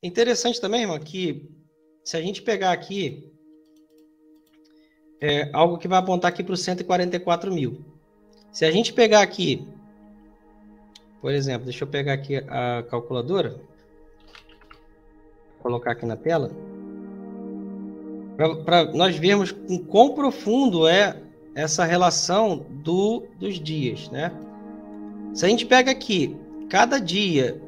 Interessante também, irmão, que se a gente pegar aqui algo que vai apontar aqui para os 144 mil. Se a gente pegar aqui, por exemplo, deixa eu pegar aqui a calculadora, colocar aqui na tela, para nós vermos com quão profundo é essa relação dos dias, né? Se a gente pega aqui, cada dia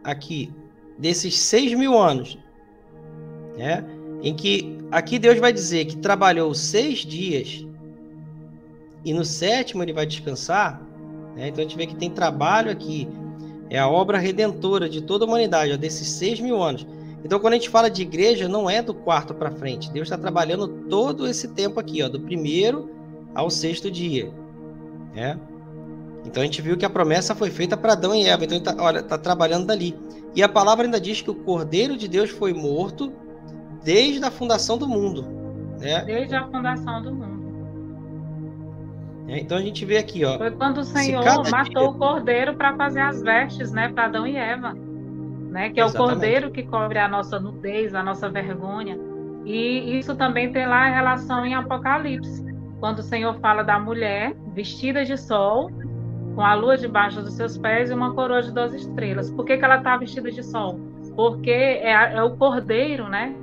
aqui desses 6.000 anos, né? Em que aqui Deus vai dizer que trabalhou 6 dias e no 7º ele vai descansar, né? Então a gente vê que tem trabalho aqui, é a obra redentora de toda a humanidade, ó, desses 6.000 anos. Então quando a gente fala de igreja, não é do 4º para frente, Deus está trabalhando todo esse tempo aqui, ó, do 1º ao 6º dia, né? Então a gente viu que a promessa foi feita para Adão e Eva, então ele está trabalhando dali. E a palavra ainda diz que o Cordeiro de Deus foi morto desde a fundação do mundo, né? Desde a fundação do mundo. Então a gente vê aqui, ó. Foi quando o Senhor matou o Cordeiro para fazer as vestes, né, para Adão e Eva, né? Que é o Cordeiro que cobre a nossa nudez, a nossa vergonha. E isso também tem lá a relação em Apocalipse, quando o Senhor fala da mulher vestida de sol, com a lua debaixo dos seus pés e uma coroa de 12 estrelas. Por que ela está vestida de sol? Porque é o Cordeiro, né,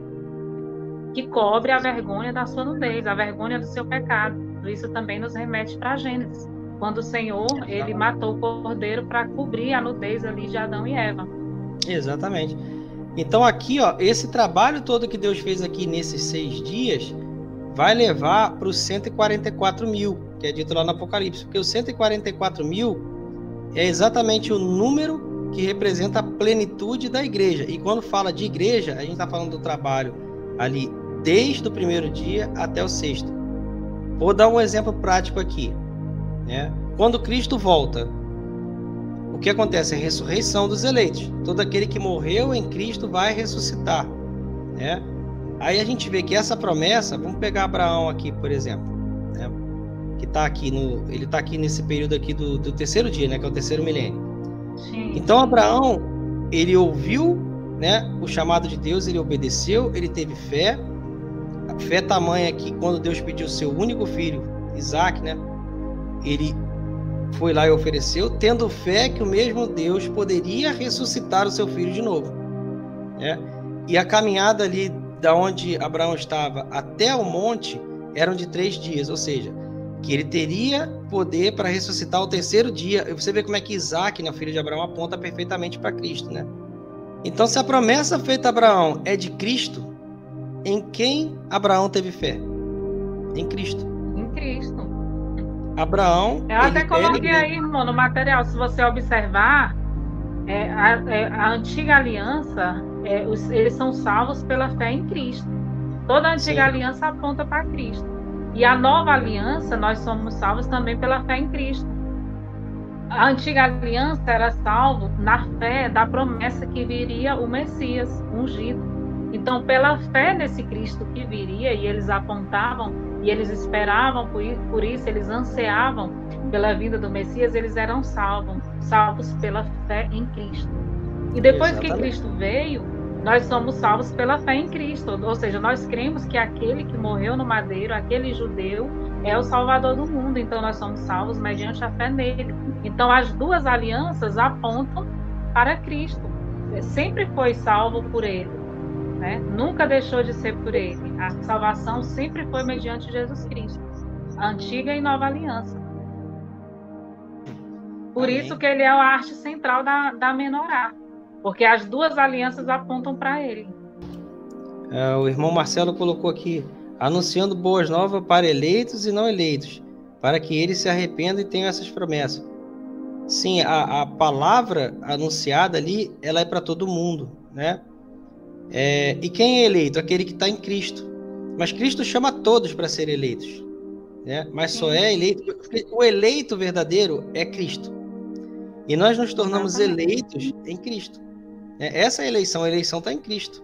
que cobre a vergonha da sua nudez, a vergonha do seu pecado. Isso também nos remete para Gênesis, quando o Senhor ele matou o Cordeiro para cobrir a nudez ali de Adão e Eva. Exatamente. Então aqui, ó, esse trabalho todo que Deus fez aqui nesses 6 dias vai levar para os 144 mil, que é dito lá no Apocalipse, porque os 144 mil é exatamente o número que representa a plenitude da igreja. E quando fala de igreja, a gente está falando do trabalho ali desde o 1º dia até o 6º. Vou dar um exemplo prático aqui, né? Quando Cristo volta, o que acontece? É a ressurreição dos eleitos. Todo aquele que morreu em Cristo vai ressuscitar, né? Aí a gente vê que essa promessa, vamos pegar Abraão aqui, por exemplo, né? Que está aqui ele está aqui nesse período aqui do 3º dia, né? Que é o 3º milênio. Sim. Então Abraão, ele ouviu, né, o chamado de Deus, ele obedeceu, ele teve fé. A fé tamanha que quando Deus pediu o seu único filho, Isaac, né? Ele foi lá e ofereceu, tendo fé que o mesmo Deus poderia ressuscitar o seu filho de novo, né? E a caminhada ali da onde Abraão estava até o monte eram de 3 dias, ou seja, que ele teria poder para ressuscitar o 3º dia. E você vê como é que Isaac, né, o filho de Abraão, aponta perfeitamente para Cristo, né? Então, se a promessa feita a Abraão é de Cristo, em quem Abraão teve fé? Em Cristo. Em Cristo. Abraão... Eu até coloquei aí, irmão, no material, se você observar, a antiga aliança, eles são salvos pela fé em Cristo. Toda a antiga aliança aponta para Cristo. E a nova aliança, nós somos salvos também pela fé em Cristo. A antiga aliança era salvo na fé da promessa que viria o Messias ungido. Então, pela fé nesse Cristo que viria, e eles apontavam, e eles esperavam por isso, eles ansiavam pela vinda do Messias, eles eram salvos pela fé em Cristo. E depois que Cristo veio, nós somos salvos pela fé em Cristo, ou seja, nós cremos que aquele que morreu no madeiro, aquele judeu, é o Salvador do mundo, então nós somos salvos mediante a fé nele. Então, as duas alianças apontam para Cristo, sempre foi salvo por ele. Né? Nunca deixou de ser por ele. A salvação sempre foi mediante Jesus Cristo, a antiga e nova aliança. Por isso que ele é a arte central da menorá, porque as duas alianças apontam para ele. O irmão Marcelo colocou aqui, anunciando boas novas para eleitos e não eleitos, para que eles se arrependam e tenham essas promessas. Sim, a palavra anunciada ali, ela é para todo mundo, né? E quem é eleito? Aquele que está em Cristo. Mas Cristo chama todos para serem eleitos, né? Mas só é eleito... O eleito verdadeiro é Cristo. E nós nos tornamos eleitos em Cristo. Essa eleição, a eleição está em Cristo,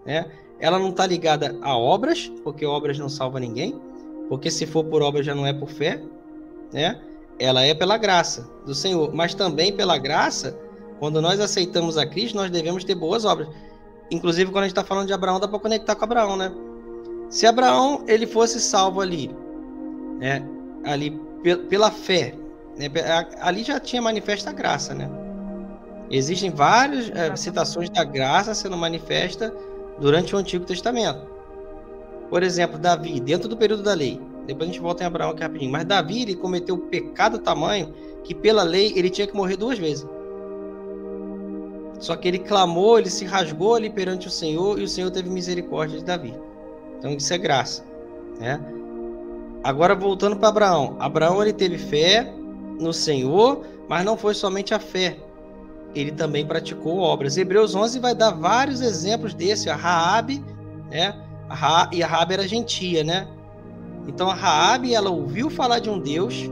né? Ela não está ligada a obras, porque obras não salvam ninguém. Porque se for por obras já não é por fé, né? Ela é pela graça do Senhor. Mas também pela graça, quando nós aceitamos a Cristo, nós devemos ter boas obras. inclusive quando a gente está falando de Abraão, dá para conectar com Abraão, né? Se Abraão ele fosse salvo ali, né? Ali pela fé, né? Ali já tinha manifesta a graça, né? Existem várias citações da graça sendo manifesta durante o Antigo Testamento. Por exemplo, Davi, dentro do período da lei. Depois a gente volta em Abraão aqui rapidinho. Mas Davi, ele cometeu um pecado tamanho que pela lei ele tinha que morrer 2 vezes. Só que ele clamou, ele se rasgou ali perante o Senhor e o Senhor teve misericórdia de Davi. Então isso é graça, né? Agora voltando para Abraão. Abraão ele teve fé no Senhor, mas não foi somente a fé. Ele também praticou obras. Hebreus 11 vai dar vários exemplos desse. A Raabe, né? E a Raabe era gentia, né? Então a Raabe, ela ouviu falar de um Deus,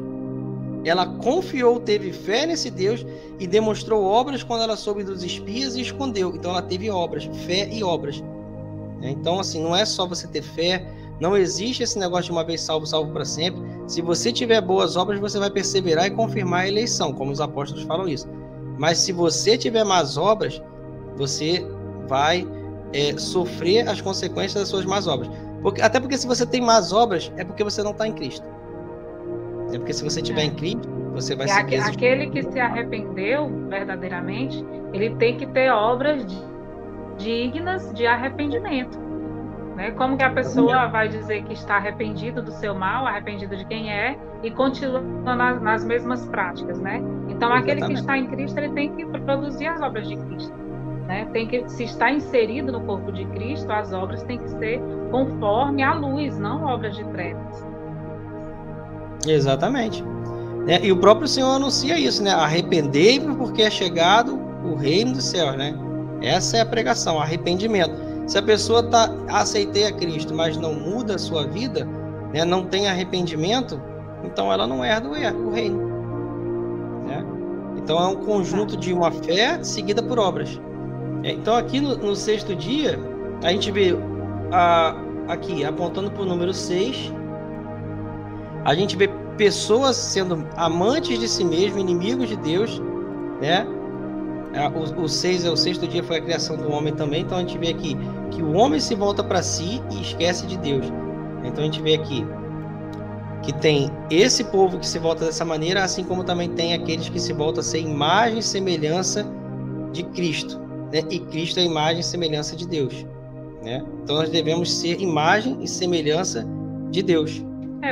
ela confiou, teve fé nesse Deus e demonstrou obras quando ela soube dos espias e escondeu. Então ela teve obras, fé e obras. Então assim, não é só você ter fé, não existe esse negócio de uma vez salvo, salvo para sempre. Se você tiver boas obras, você vai perseverar e confirmar a eleição, como os apóstolos falam isso. Mas se você tiver más obras, você vai sofrer as consequências das suas más obras. Até porque se você tem más obras, é porque você não está em Cristo. É porque se você estiver em Cristo, você vai ser desistir. Aquele que se arrependeu verdadeiramente, ele tem que ter obras dignas de arrependimento. Né? Como que a pessoa vai dizer que está arrependido do seu mal, arrependido de quem é, e continua nas mesmas práticas, né? Então, aquele que está em Cristo, ele tem que produzir as obras de Cristo. Né? Tem que, se está inserido no corpo de Cristo, as obras têm que ser conforme a luz, não obras de trevas. Exatamente. E o próprio Senhor anuncia isso, né? Arrependei-vos porque é chegado o reino dos céus, né? Essa é a pregação, arrependimento. Se a pessoa aceitei a Cristo, mas não muda a sua vida, né? Não tem arrependimento, então ela não herda o reino. Né? Então é um conjunto de uma fé seguida por obras. Então aqui no 6º dia, a gente vê aqui, apontando para o número 6, a gente vê pessoas sendo amantes de si mesmo, inimigos de Deus, né? O 6 é o 6º dia, foi a criação do homem também. Então a gente vê aqui que o homem se volta para si e esquece de Deus. Então a gente vê aqui que tem esse povo que se volta dessa maneira, assim como também tem aqueles que se voltam a ser imagem e semelhança de Cristo, né? E Cristo é a imagem e semelhança de Deus, né? Então nós devemos ser imagem e semelhança de Deus.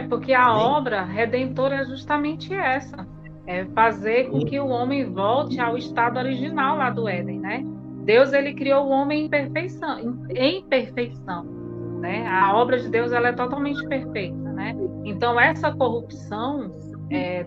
Porque a obra redentora é justamente essa. É fazer com que o homem volte ao estado original lá do Éden, né? Deus, ele criou o homem em perfeição, né? A obra de Deus, ela é totalmente perfeita, né? Então, essa corrupção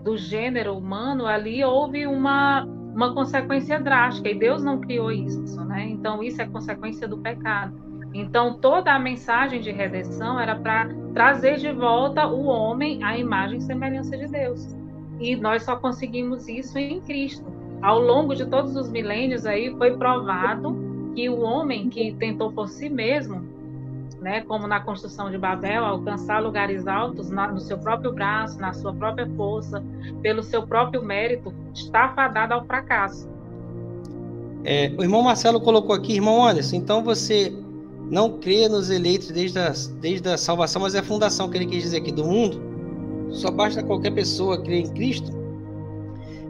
do gênero humano, ali houve uma consequência drástica, e Deus não criou isso, né? Então, isso é consequência do pecado. Então, toda a mensagem de redenção era para trazer de volta o homem à imagem e semelhança de Deus. E nós só conseguimos isso em Cristo. Ao longo de todos os milênios aí foi provado que o homem que tentou por si mesmo, né, como na construção de Babel, alcançar lugares altos no seu próprio braço, na sua própria força, pelo seu próprio mérito, está fadado ao fracasso. O irmão Marcelo colocou aqui, irmão Anderson, então você não crê nos eleitos desde a salvação, mas é a fundação que ele quis dizer aqui do mundo. Só basta qualquer pessoa crer em Cristo.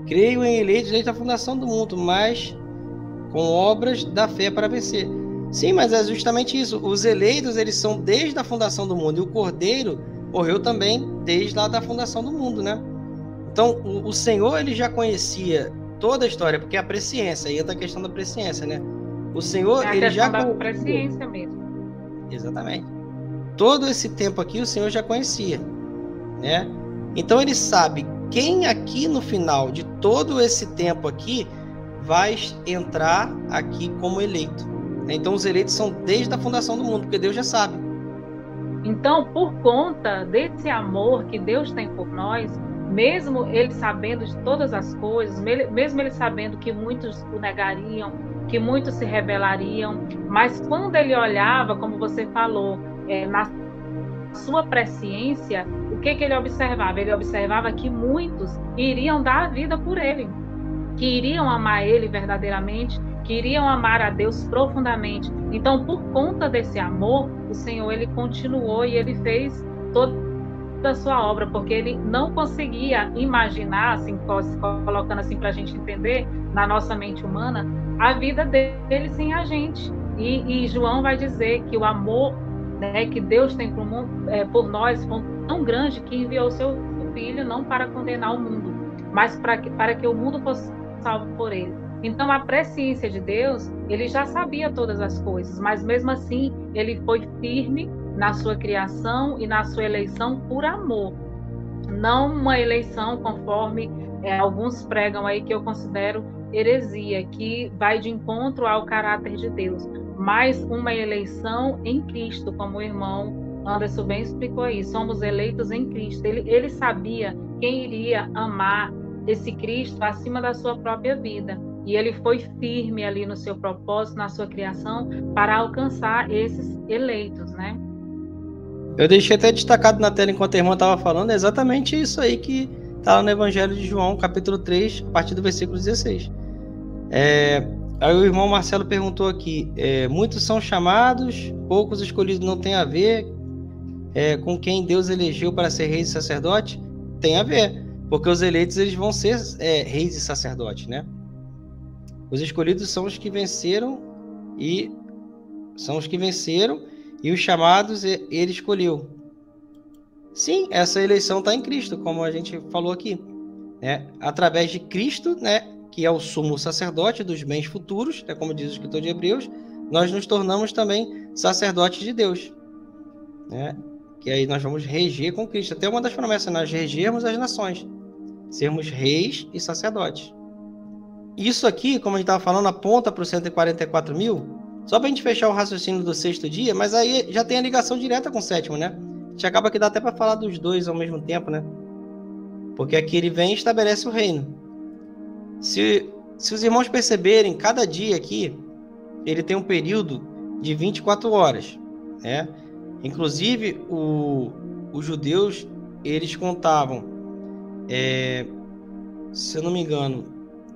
Creio em eleitos desde a fundação do mundo, mas com obras da fé para vencer. Sim, mas é justamente isso. Os eleitos, eles são desde a fundação do mundo. E o Cordeiro morreu também desde lá da fundação do mundo, né? Então, o Senhor, ele já conhecia toda a história, porque a presciência, aí entra a questão da presciência, né? O Senhor, ele já... da presciência mesmo. Exatamente. Todo esse tempo aqui, o Senhor já conhecia, né? Então ele sabe quem aqui no final de todo esse tempo aqui vai entrar aqui como eleito. Então os eleitos são desde a fundação do mundo, porque Deus já sabe. Então, por conta desse amor que Deus tem por nós, mesmo ele sabendo de todas as coisas, mesmo ele sabendo que muitos o negariam, que muitos se rebelariam, mas quando ele olhava, como você falou, na sua presciência, o que ele observava? Ele observava que muitos iriam dar a vida por ele, que iriam amar ele verdadeiramente, que queriam amar a Deus profundamente. Então, por conta desse amor, o Senhor, ele continuou e ele fez toda a sua obra, porque ele não conseguia imaginar, assim, colocando assim para a gente entender, na nossa mente humana, a vida dele sem a gente. E João vai dizer que o amor, né, que Deus tem por nós foi tão grande que enviou o seu Filho não para condenar o mundo, mas para que o mundo fosse salvo por ele. Então, a presciência de Deus, ele já sabia todas as coisas, mas mesmo assim, ele foi firme na sua criação e na sua eleição por amor. Não uma eleição conforme alguns pregam aí, que eu considero heresia, que vai de encontro ao caráter de Deus, mas uma eleição em Cristo, como o irmão Anderson bem explicou aí. Somos eleitos em Cristo. Ele sabia quem iria amar esse Cristo acima da sua própria vida. E ele foi firme ali no seu propósito, na sua criação, para alcançar esses eleitos, né? Eu deixei até destacado na tela enquanto a irmã estava falando, é exatamente isso aí que está lá no Evangelho de João, capítulo 3, a partir do versículo 16. Aí o irmão Marcelo perguntou aqui, muitos são chamados, poucos escolhidos. Não tem a ver com quem Deus elegeu para ser reis e sacerdote? Tem a ver, porque os eleitos eles vão ser reis e sacerdotes, né? Os escolhidos são os que venceram e os chamados ele escolheu. Sim, essa eleição está em Cristo, como a gente falou aqui, né? Através de Cristo, né, que é o sumo sacerdote dos bens futuros, né, como diz o escritor de Hebreus, nós nos tornamos também sacerdotes de Deus, né? Que aí nós vamos reger com Cristo. Até uma das promessas, nós regermos as nações, sermos reis e sacerdotes. Isso aqui, como a gente estava falando, aponta para os 144 mil, só para a gente fechar o raciocínio do sexto dia, mas aí já tem a ligação direta com o sétimo, né? A gente acaba que dá até para falar dos dois ao mesmo tempo, né? Porque aqui ele vem e estabelece o reino. Se os irmãos perceberem, cada dia aqui, ele tem um período de 24 horas, né? Inclusive, os judeus, eles contavam, se eu não me engano,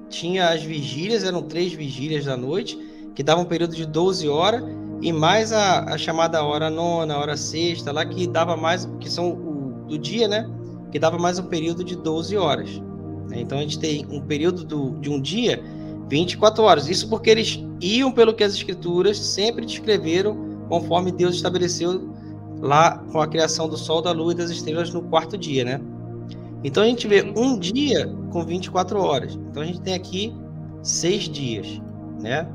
tinha as vigílias, eram 3 vigílias da noite, que davam um período de 12 horas, e mais a chamada hora nona, hora sexta, lá que dava mais, que são do dia, né? Que dava mais um período de 12 horas. Então a gente tem um período de um dia, 24 horas. Isso porque eles iam pelo que as escrituras sempre descreveram, conforme Deus estabeleceu lá com a criação do sol, da lua e das estrelas no 4º dia, né? Então a gente vê um dia com 24 horas. Então a gente tem aqui 6 dias, né?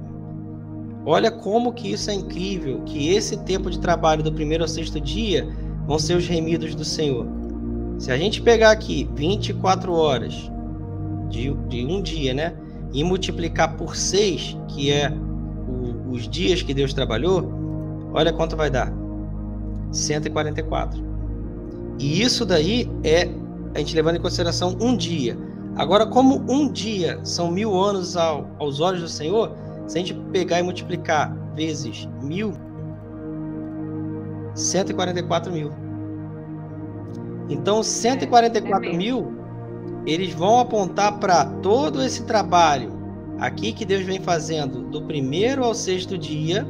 Olha como que isso é incrível, que esse tempo de trabalho do 1º ao 6º dia vão ser os remidos do Senhor. Se a gente pegar aqui 24 horas de um dia, né? E multiplicar por 6, que é os dias que Deus trabalhou, olha quanto vai dar. 144. E isso daí a gente levando em consideração um dia. Agora, como um dia são 1000 anos aos olhos do Senhor, se a gente pegar e multiplicar vezes 1000, 144 mil. Então, 144 mil, eles vão apontar para todo esse trabalho aqui que Deus vem fazendo do 1º ao 6º dia.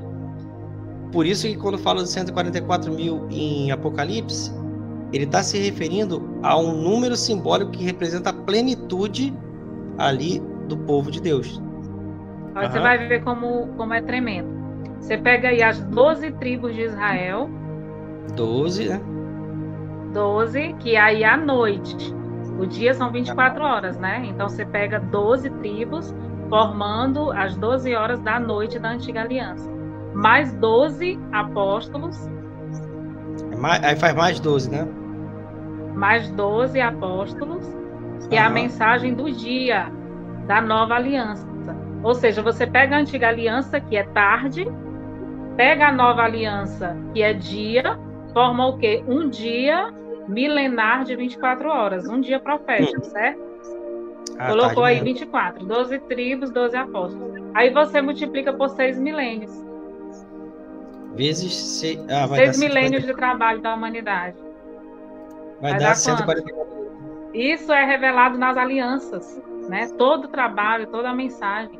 Por isso que quando fala de 144 mil em Apocalipse, ele está se referindo a um número simbólico que representa a plenitude ali do povo de Deus. Você vai ver como é tremendo. Você pega aí as 12 tribos de Israel. 12, né? 12, que aí à noite. O dia são 24 horas, né? Então você pega 12 tribos formando as 12 horas da noite da Antiga Aliança. Mais 12 apóstolos. Aí faz mais 12, né? Mais 12 apóstolos, que é a mensagem do dia da nova aliança. Ou seja, você pega a Antiga Aliança, que é tarde, pega a nova aliança, que é dia, forma o quê? Um dia milenar de 24 horas, um dia profético, certo? Colocou aí 24, 12 tribos, 12 apóstolos. Aí você multiplica por 6 milênios. Vezes 6 milênios de trabalho da humanidade. Vai dar 144. Isso é revelado nas alianças, né? Todo o trabalho, toda a mensagem.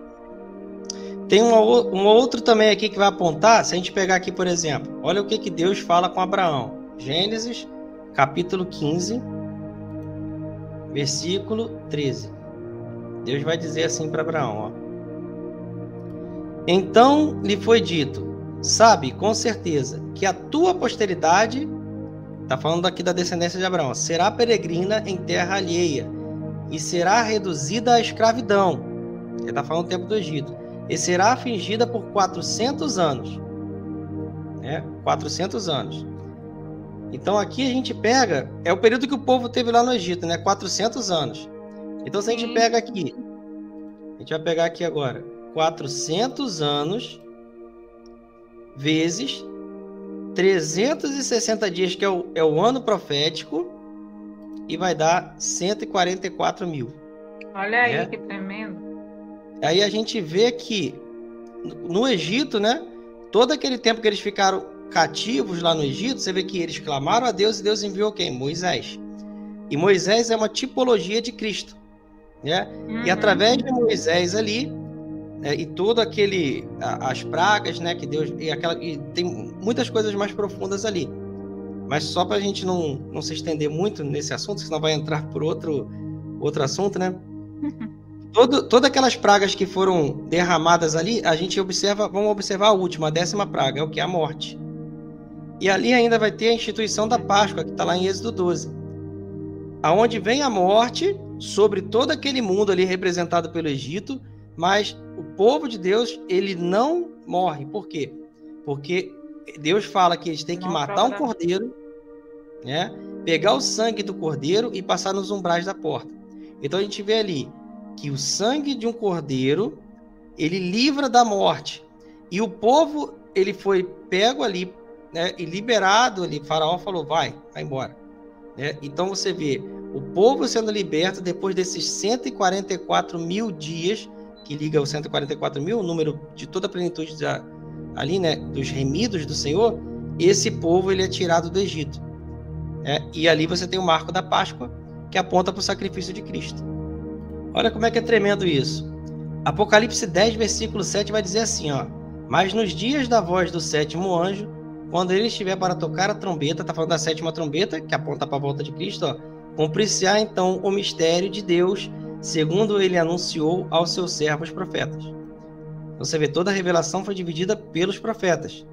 Tem um outro também aqui que vai apontar, se a gente pegar aqui, por exemplo, olha o que Deus fala com Abraão. Gênesis, capítulo 15, versículo 13. Deus vai dizer assim para Abraão, ó. Então lhe foi dito, sabe com certeza que a tua posteridade, está falando aqui da descendência de Abraão, será peregrina em terra alheia e será reduzida à escravidão. Ele está falando do tempo do Egito. E será afligida por 400 anos. 400 anos. Então aqui a gente pega, é o período que o povo teve lá no Egito, 400 anos. Então se a gente pega aqui, a gente vai pegar aqui agora, 400 anos vezes 360 dias, que é o ano profético, e vai dar 144 mil. Olha aí, que tremendo. Aí a gente vê que no Egito, todo aquele tempo que eles ficaram cativos lá no Egito, você vê que eles clamaram a Deus e Deus enviou quem? Moisés. E Moisés é uma tipologia de Cristo. E através de Moisés ali, e todo as pragas, que Deus, e tem muitas coisas mais profundas ali. Mas só para a gente não se estender muito nesse assunto, senão vai entrar por outro assunto, Todas aquelas pragas que foram derramadas ali, a gente vamos observar a última, a 10ª praga, é o que? A morte. E ali ainda vai ter a instituição da Páscoa, que está lá em Êxodo 12. Aonde vem a morte sobre todo aquele mundo ali representado pelo Egito, mas o povo de Deus, ele não morre. Por quê? Porque Deus fala que eles têm que matar um cordeiro, pegar o sangue do cordeiro e passar nos umbrais da porta. Então a gente vê ali que o sangue de um cordeiro, ele livra da morte. E o povo, ele foi pego ali, e liberado ali. Faraó falou, vai embora. Então você vê o povo sendo liberto depois desses 144 mil dias, que liga os 144 mil, o número de toda a plenitude ali, dos remidos do Senhor. Esse povo, ele é tirado do Egito. E ali você tem o marco da Páscoa, que aponta para o sacrifício de Cristo. Olha como é que é tremendo isso. Apocalipse 10, versículo 7 vai dizer assim, ó. Mas nos dias da voz do 7º anjo, quando ele estiver para tocar a trombeta, está falando da 7ª trombeta, que aponta para a volta de Cristo, ó. Cumprir-se-á então o mistério de Deus, segundo ele anunciou aos seus servos profetas. Você vê, toda a revelação foi dividida pelos profetas.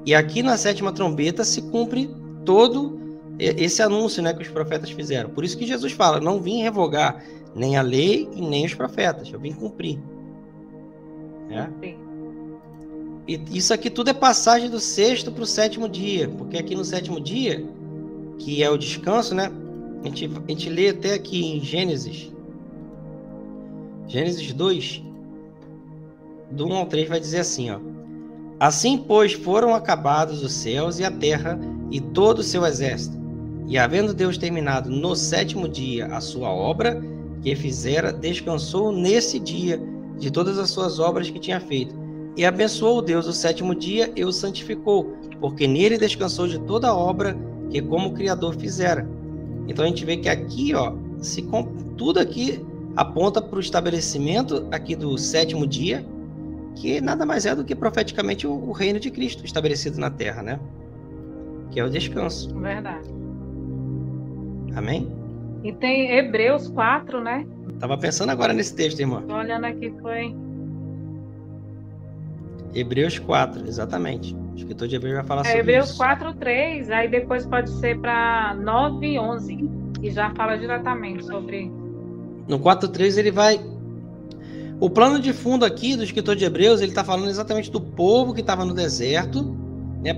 E aqui na 7ª trombeta se cumpre todo esse anúncio, que os profetas fizeram. Por isso que Jesus fala, não vim revogar nem a lei e nem os profetas, eu vim cumprir. E isso aqui tudo é passagem do 6º para o 7º dia, porque aqui no 7º dia, que é o descanso, a gente lê até aqui em Gênesis 2, do 1 ao 3, vai dizer assim, ó. Assim, pois, foram acabados os céus e a terra e todo o seu exército. E havendo Deus terminado no 7º dia a sua obra que fizera, descansou nesse dia de todas as suas obras que tinha feito. E abençoou Deus o 7º dia e o santificou, porque nele descansou de toda a obra que como Criador fizera. Então a gente vê que aqui, ó, tudo aqui aponta para o estabelecimento aqui do 7º dia, que nada mais é do que profeticamente o reino de Cristo estabelecido na terra, que é o descanso. Verdade. Amém? E tem Hebreus 4, Tava pensando agora nesse texto, irmã. Tô olhando aqui, foi... Hebreus 4, exatamente. O escritor de Hebreus vai falar sobre Hebreus isso. 4, 3, aí depois pode ser para 9 e 11, e já fala diretamente sobre... No 4:3 ele vai... O plano de fundo aqui do escritor de Hebreus, ele está falando exatamente do povo que estava no deserto,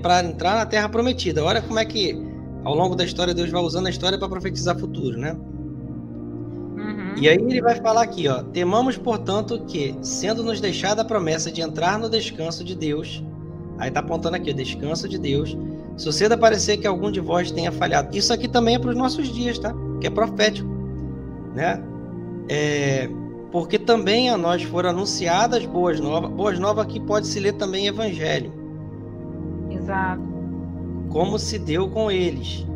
para entrar na terra prometida. Olha como é que, ao longo da história, Deus vai usando a história para profetizar futuro, E aí ele vai falar aqui, ó. Temamos, portanto, que, sendo-nos deixada a promessa de entrar no descanso de Deus, aí está apontando aqui, o descanso de Deus, suceda parecer que algum de vós tenha falhado. Isso aqui também é para os nossos dias, tá? Que é profético, porque também a nós foram anunciadas boas novas que pode se ler também evangelho. Exato. Como se deu com eles,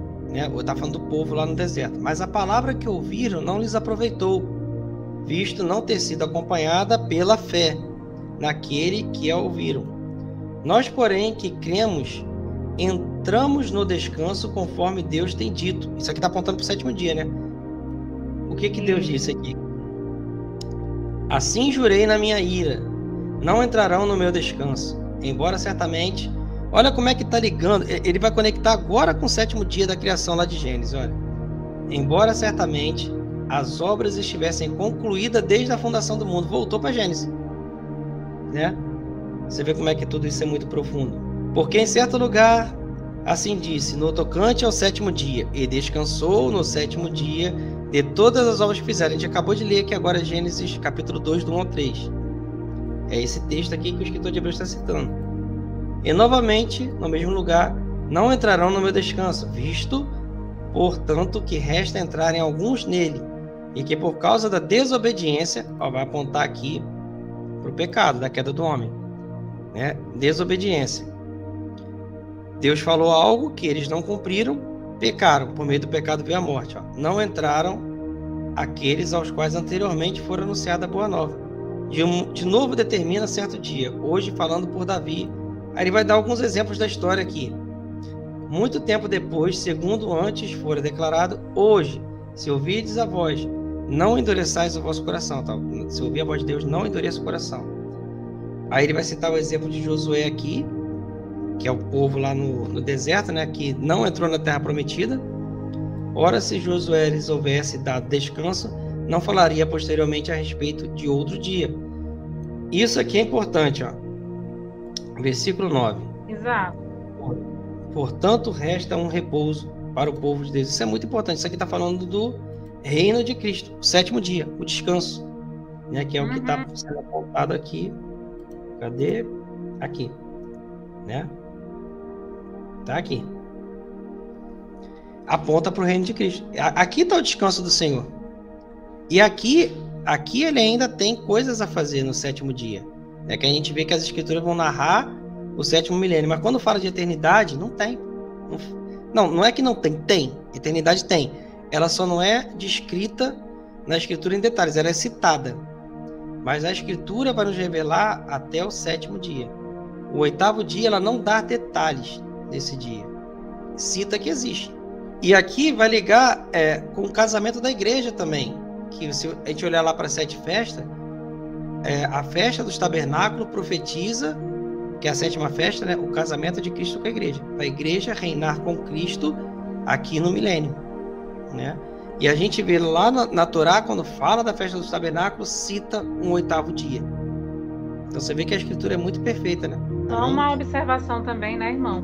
Está falando do povo lá no deserto. Mas a palavra que ouviram não lhes aproveitou, visto não ter sido acompanhada pela fé. naquele que a ouviram. Nós, porém, que cremos, entramos no descanso conforme Deus tem dito. Isso aqui está apontando para o 7º dia, né? O que Deus disse aqui? Assim jurei na minha ira, não entrarão no meu descanso, embora certamente... Olha como é que está ligando, ele vai conectar agora com o 7º dia da criação lá de Gênesis, olha. Embora certamente as obras estivessem concluídas desde a fundação do mundo, voltou para Gênesis, né? Você vê como é que tudo isso é muito profundo. Porque em certo lugar, assim disse, no tocante ao 7º dia, e descansou no 7º dia de todas as obras que fizeram. A gente acabou de ler aqui agora Gênesis capítulo 2, do 1 ao 3. É esse texto aqui que o escritor de Hebreus está citando. E novamente, no mesmo lugar, não entrarão no meu descanso, visto, portanto, que resta entrarem alguns nele, e que por causa da desobediência, vai apontar aqui para o pecado, da queda do homem, né? Desobediência. Deus falou algo que eles não cumpriram, pecaram, por meio do pecado veio a morte. Não entraram aqueles aos quais anteriormente fora anunciada a boa nova. De novo determina certo dia, hoje falando por Davi. Aí ele vai dar alguns exemplos da história aqui. Muito tempo depois, segundo antes fora declarado, hoje, se ouvirdes a voz, não endureçais o vosso coração. Tá? Se ouvir a voz de Deus, não endureça o coração. Aí ele vai citar o exemplo de Josué aqui, que é o povo lá no deserto, né, que não entrou na terra prometida. Ora, se Josué lhes houvesse dado descanso, não falaria posteriormente a respeito de outro dia. Isso aqui é importante, ó. Versículo 9. Exato. Portanto, resta um repouso para o povo de Deus. Isso é muito importante. Isso aqui está falando do reino de Cristo, o 7º dia, o descanso, né, que é o que está sendo apontado aqui. Cadê? Aqui, né? Tá aqui. Aponta para o reino de Cristo. Aqui está o descanso do Senhor. E aqui ele ainda tem coisas a fazer no 7º dia. É que a gente vê que as escrituras vão narrar o 7º milênio, mas quando fala de eternidade, não tem. Não é que não tem, tem. Eternidade tem. Ela só não é descrita na escritura em detalhes, ela é citada. Mas a escritura vai nos revelar até o 7º dia. O 8º dia, ela não dá detalhes desse dia. Cita que existe. E aqui vai ligar com o casamento da igreja também. Que se a gente olhar lá para 7 festas, a festa dos tabernáculos profetiza, que é a 7ª festa, né, o casamento de Cristo com a igreja. A igreja reinar com Cristo aqui no milênio, né? E a gente vê lá na Torá, quando fala da festa dos tabernáculos, cita um 8º dia. Então você vê que a escritura é muito perfeita, né? Só uma observação também, né, irmão?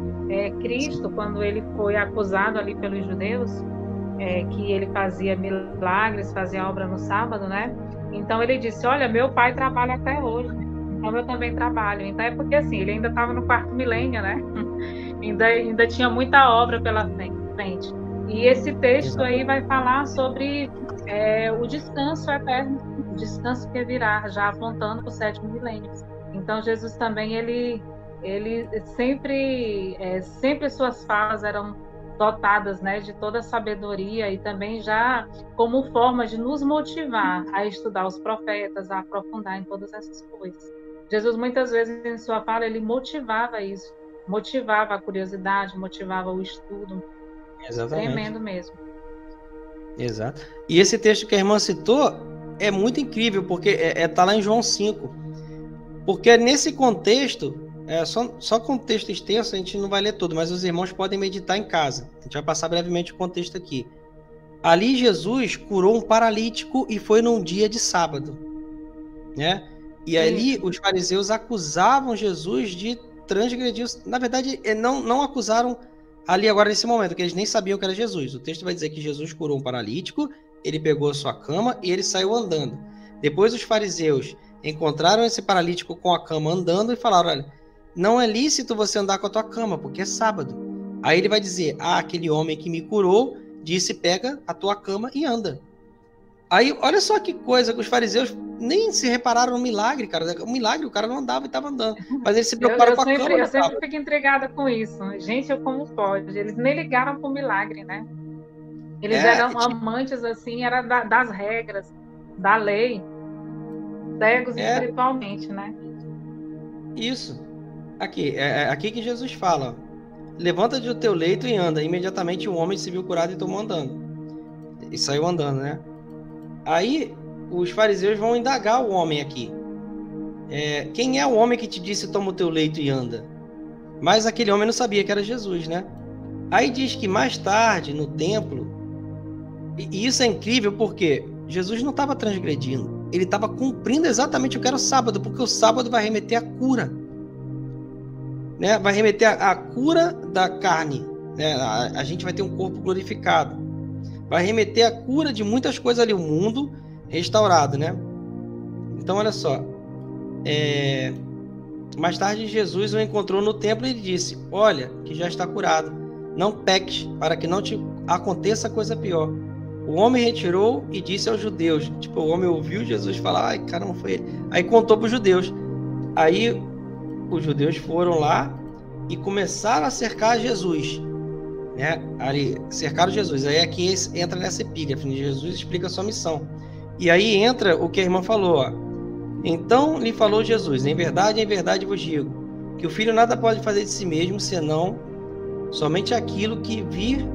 Cristo, quando ele foi acusado ali pelos judeus, que ele fazia milagres, fazia obra no sábado, né? Então ele disse, olha, meu pai trabalha até hoje, então eu também trabalho. Então é porque assim, ele ainda estava no 4º milênio, né? ainda tinha muita obra pela frente. E esse texto aí vai falar sobre o descanso eterno, o descanso que virá, já apontando para o 7º milênio. Então Jesus também, ele sempre suas falas eram dotadas, né, de toda a sabedoria e também já como forma de nos motivar a estudar os profetas, a aprofundar em todas essas coisas. Jesus muitas vezes em sua fala ele motivava isso, motivava a curiosidade, motivava o estudo. Exatamente. Tremendo mesmo. Exato. E esse texto que a irmã citou é muito incrível, porque tá lá em João 5. Porque nesse contexto, só contexto extenso, a gente não vai ler tudo, mas os irmãos podem meditar em casa. A gente vai passar brevemente o contexto aqui. Ali Jesus curou um paralítico e foi num dia de sábado, né? E ali os fariseus acusavam Jesus de transgredir. Na verdade, não acusaram ali agora nesse momento, porque eles nem sabiam que era Jesus. O texto vai dizer que Jesus curou um paralítico, ele pegou a sua cama e ele saiu andando. Depois os fariseus encontraram esse paralítico com a cama andando e falaram, olha, não é lícito você andar com a tua cama, porque é sábado. Aí ele vai dizer, aquele homem que me curou disse, pega a tua cama e anda. Aí, olha só que coisa, que os fariseus nem se repararam no milagre, cara. O milagre, o cara não andava e estava andando. Mas eles se preocuparam com a cama. Eu sempre fico intrigada com isso. Gente, como pode? Eles nem ligaram para o milagre, né? Eles eram amantes, assim, era das regras, da lei, cegos espiritualmente, né? Isso. Aqui, é aqui que Jesus fala: levanta-te do teu leito e anda. Imediatamente o homem se viu curado e tomou andando. E saiu andando, né? Aí os fariseus vão indagar o homem aqui. Quem é o homem que te disse toma o teu leito e anda? Mas aquele homem não sabia que era Jesus, né? Aí diz que mais tarde, no templo, e isso é incrível porque Jesus não estava transgredindo, ele estava cumprindo exatamente o que era o sábado, porque o sábado vai remeter à cura, né? Vai remeter à cura da carne, né? A gente vai ter um corpo glorificado, vai remeter à cura de muitas coisas ali, o mundo restaurado, né? Então, olha só, mais tarde Jesus o encontrou no templo e lhe disse: olha, que já está curado, não peques, para que não te aconteça coisa pior. O homem retirou e disse aos judeus, tipo, o homem ouviu Jesus falar, ai, caramba, foi ele. Aí contou para os judeus. Aí os judeus foram lá e começaram a cercar Jesus, né? Ali, cercaram Jesus. Aí aqui entra nessa epígrafe, Jesus explica a sua missão. E aí entra o que a irmã falou, ó. Então lhe falou Jesus: em verdade vos digo, que o filho nada pode fazer de si mesmo, senão somente aquilo que vir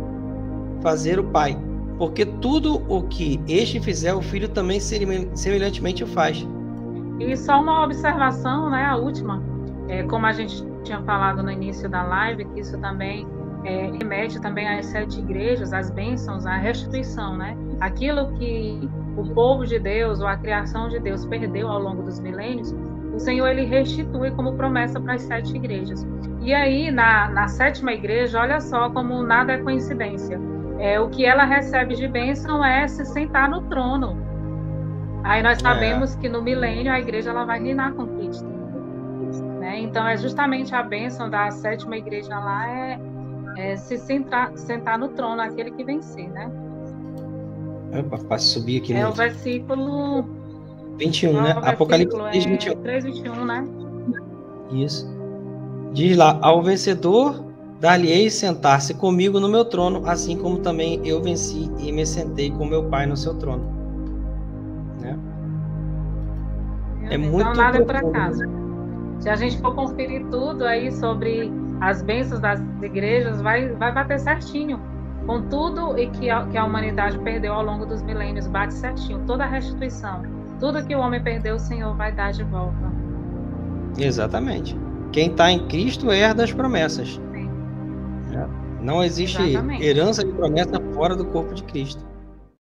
fazer o Pai. Porque tudo o que este fizer, o filho também semelhantemente o faz. E só uma observação, né? A última, como a gente tinha falado no início da live, que isso também remete também às 7 igrejas, às bênçãos, à restituição, né? Aquilo que o povo de Deus, ou a criação de Deus, perdeu ao longo dos milênios, o Senhor, ele restitui como promessa para as 7 igrejas. E aí, na 7ª igreja, olha só como nada é coincidência. O que ela recebe de bênção é se sentar no trono. Aí nós sabemos que no milênio a igreja ela vai reinar com Cristo, né? Então, é justamente a bênção da 7ª igreja lá se sentar no trono, aquele que vencer, né? Para subir aqui o versículo 21, né? Apocalipse 3:21. 3:21, né? Isso. Diz lá: ao vencedor dar-lhe-ei sentar-se comigo no meu trono, assim como também eu venci e me sentei com meu Pai no seu trono. Né? Então, muito nada é por acaso. Se a gente for conferir tudo aí sobre as bênçãos das igrejas, vai bater certinho. Com tudo e que a humanidade perdeu ao longo dos milênios, bate certinho. Toda a restituição, tudo que o homem perdeu, o Senhor vai dar de volta. Exatamente. Quem está em Cristo herda as promessas. Sim. Não existe herança de promessa fora do corpo de Cristo.